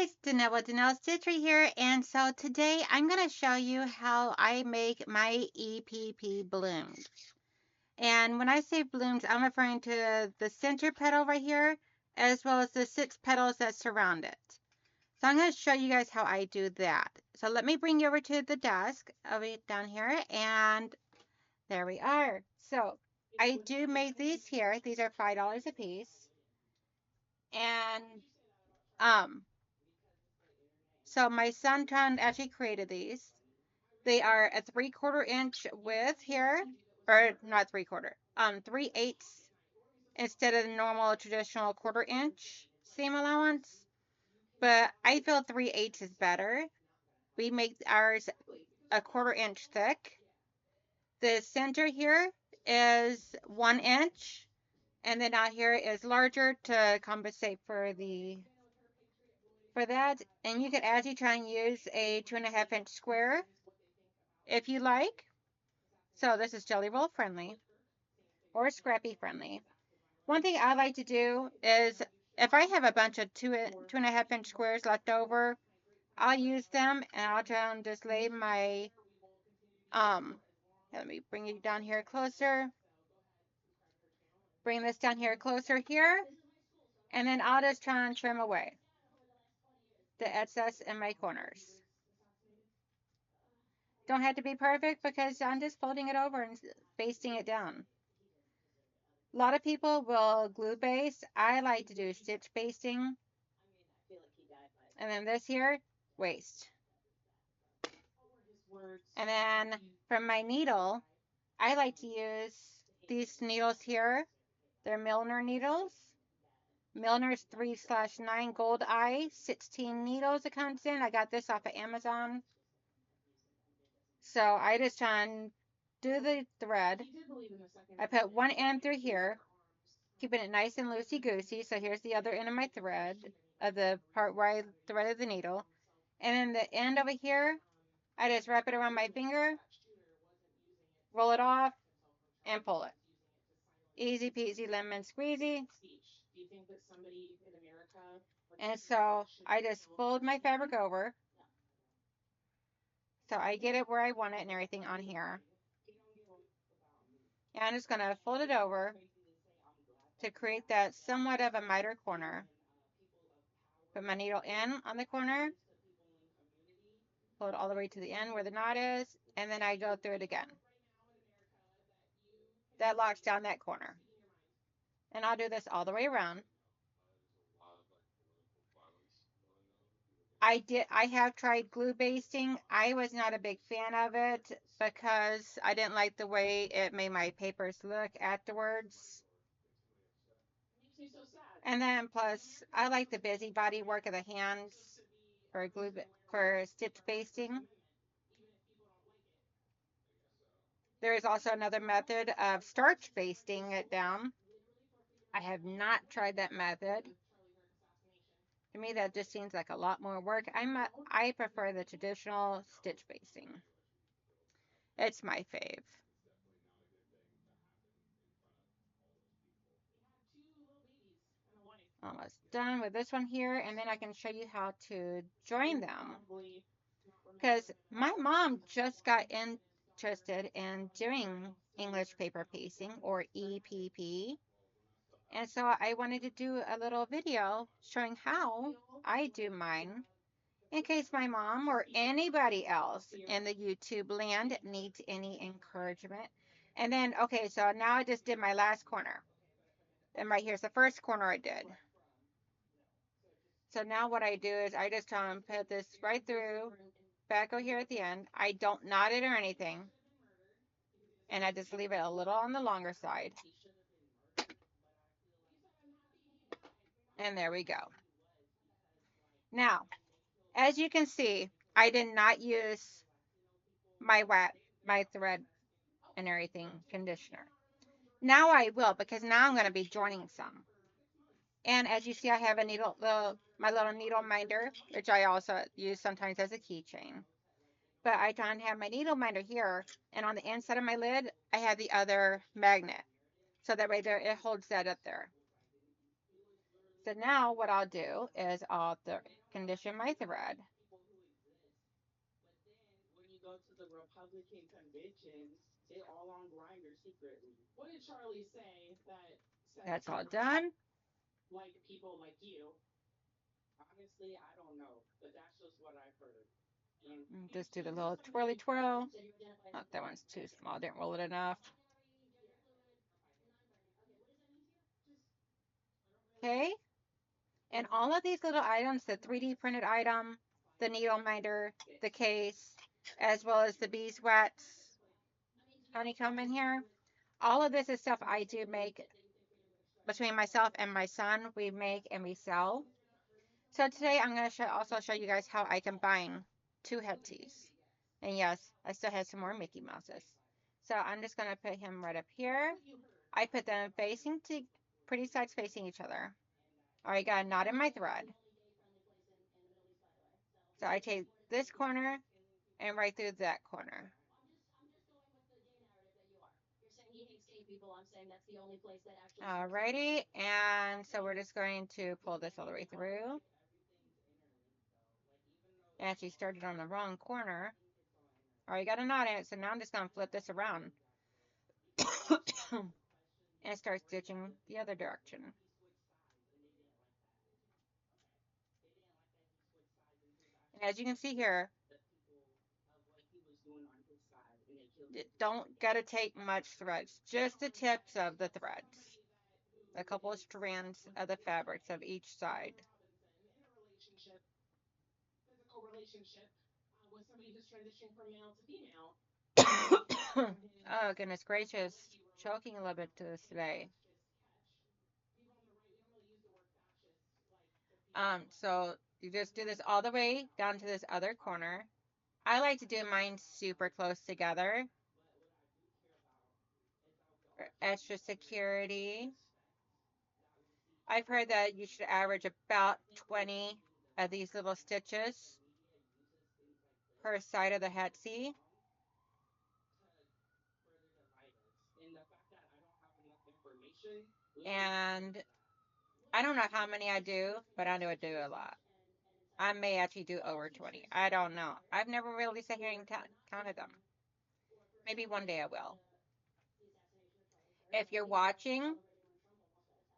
guys, Donnell with donnellsstitchery here, and so today I'm going to show you how I make my EPP blooms. And when I say blooms, I'm referring to the center petal right here, as well as the 6 petals that surround it. So I'm going to show you guys how I do that. So let me bring you over to the desk over down here, and there we are. So I do make these here. These are $5 a piece. And so my son Tron actually created these. They are a 3/4 inch width here, or not 3/4, 3/8 instead of the normal traditional 1/4 inch seam allowance. But I feel 3/8 is better. We make ours a 1/4 inch thick. The center here is 1 inch, and then out here is larger to compensate for that. And you could actually try and use a 2.5 inch square if you like. So this is jelly roll friendly or scrappy friendly. One thing I like to do is if I have a bunch of 2.5 inch squares left over, I'll use them and I'll try and just lay my, let me bring you down here closer. Bring this down here closer here. And then I'll just try and trim away the excess in my corners. Don't have to be perfect because I'm just folding it over and basting it down. A lot of people will glue baste. I like to do stitch basting. And then this here, waste. And then from my needle, I like to use these needles here. They're Milner needles. Milner's 3/9 gold eye, 16 needles it comes in. I got this off of Amazon. So I just try and do the thread. I put one end through here, keeping it nice and loosey-goosey. So here's the other end of my thread, of the part where I threaded the needle. And then the end over here, I just wrap it around my finger, roll it off, and pull it. Easy peasy lemon squeezy. And so I just fold my fabric over. So I get it where I want it and everything on here. And I'm just going to fold it over to create that somewhat of a miter corner. Put my needle in on the corner. Pull it all the way to the end where the knot is. And then I go through it again. That locks down that corner. And I'll do this all the way around. I have tried glue basting. I was not a big fan of it because I didn't like the way it made my papers look afterwards. And then plus I like the busybody work of the hands for stitch basting. There is also another method of starch basting it down. I have not tried that method. To me, that just seems like a lot more work. I prefer the traditional stitch basting. It's my fave. Almost done with this one here, and then I can show you how to join them. Because my mom just got interested in doing English paper pasting, or EPP. And so I wanted to do a little video showing how I do mine in case my mom or anybody else in the YouTube land needs any encouragement. And then, okay, so now I just did my last corner. And right here's the first corner I did. So now what I do is I just try and put this right through, back over here at the end. I don't knot it or anything. And I just leave it a little on the longer side. And there we go. Now, as you can see, I did not use my thread and everything conditioner. Now I will, because now I'm going to be joining some. And as you see, I have a my little needle minder, which I also use sometimes as a keychain. But I try and have my needle minder here, and on the inside of my lid, I have the other magnet. So that way it holds that up there. So now what I'll do is I'll condition my thread. That's all done. Just do the little twirly twirl. Oh, that one's too small. Didn't roll it enough. Okay. And all of these little items, the 3D printed item, the needle minder, the case, as well as the beeswax honeycomb in here, all of this is stuff I do make between myself and my son. We make and we sell. So today I'm going to also show you guys how I combine two head tees. And yes, I still have some more Mickey Mouses. So I'm just going to put him right up here. I put them facing to pretty sides facing each other. All right, got a knot in my thread. So I take this corner and right through that corner. Alrighty, and so we're just going to pull this all the way through. Actually started on the wrong corner. Alright, got a knot in it, so now I'm just going to flip this around and start stitching the other direction. And as you can see here, don't gotta take much threads, just the tips of the threads, a couple of strands of the fabrics of each side. Oh goodness gracious, choking a little bit to this today. So you just do this all the way down to this other corner. I like to do mine super close together for extra security. I've heard that you should average about 20 of these little stitches per side of the Hetsy. And I don't know how many I do, but I know I do a lot. I may actually do over 20. I don't know. I've never really sat here and counted them. Maybe one day I will. If you're watching,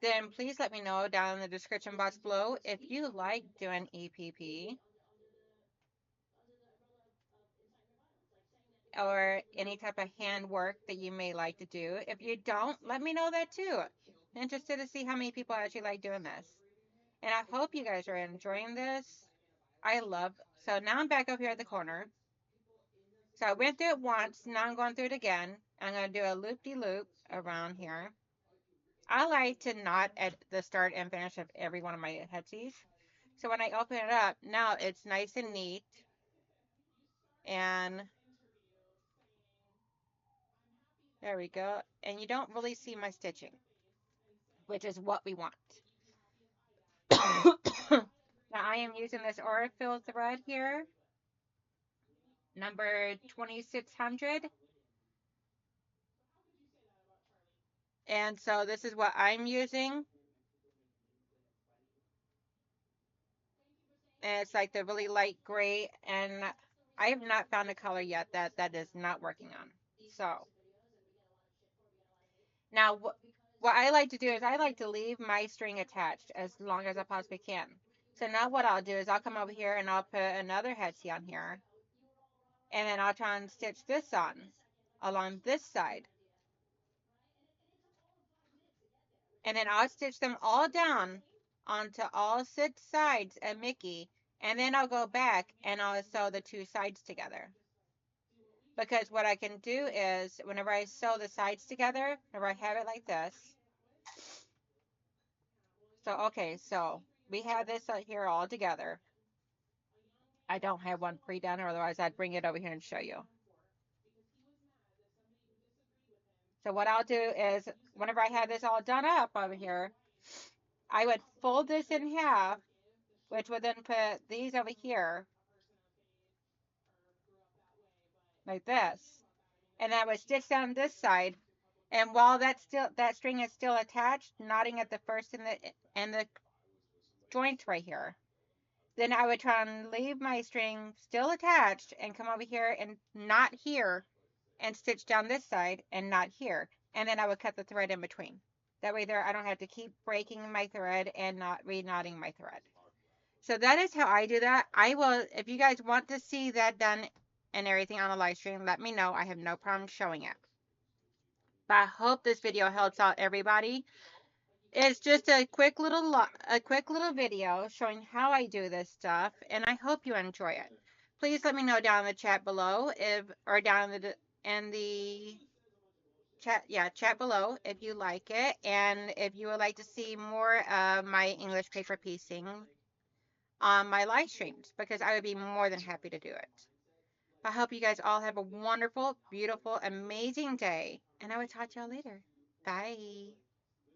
then please let me know down in the description box below if you like doing EPP or any type of handwork that you may like to do. If you don't, let me know that too. I'm interested to see how many people actually like doing this. And I hope you guys are enjoying this. I love, so now I'm back up here at the corner. So I went through it once, now I'm going through it again. I'm going to do a loop-de-loop around here. I like to knot at the start and finish of every one of my headsies. So when I open it up, now it's nice and neat. And there we go. And you don't really see my stitching, which is what we want. Now I am using this Aurifil thread here, number 2600. And so this is what I'm using. And it's like the really light gray. And I have not found a color yet that is not working on. So now what I like to do is I like to leave my string attached as long as I possibly can. So now what I'll do is I'll come over here and I'll put another headsie on here. And then I'll try and stitch this on along this side. And then I'll stitch them all down onto all 6 sides of Mickey. And then I'll go back and I'll sew the 2 sides together. Because what I can do is whenever I sew the sides together, whenever I have it like this. So, okay, so we have this here all together. I don't have one pre-done, or otherwise I'd bring it over here and show you. So what I'll do is whenever I have this all done up over here, I would fold this in half, which would then put these over here like this. And I would stitch down this side. And while that string is still attached, knotting at the first and the joints right here. Then I would try and leave my string still attached and come over here and knot here and stitch down this side and knot here. And then I would cut the thread in between. That way there I don't have to keep breaking my thread and not re-knotting my thread. So that is how I do that. I will, if you guys want to see that done and everything on a live stream, let me know. I have no problem showing it. But I hope this video helps out everybody. It's just a quick little video showing how I do this stuff, and I hope you enjoy it. Please let me know down in the chat below or down in the chat below if you like it, and if you would like to see more of my English paper piecing on my live streams, because I would be more than happy to do it. I hope you guys all have a wonderful, beautiful, amazing day, and I will talk to y'all later. Bye.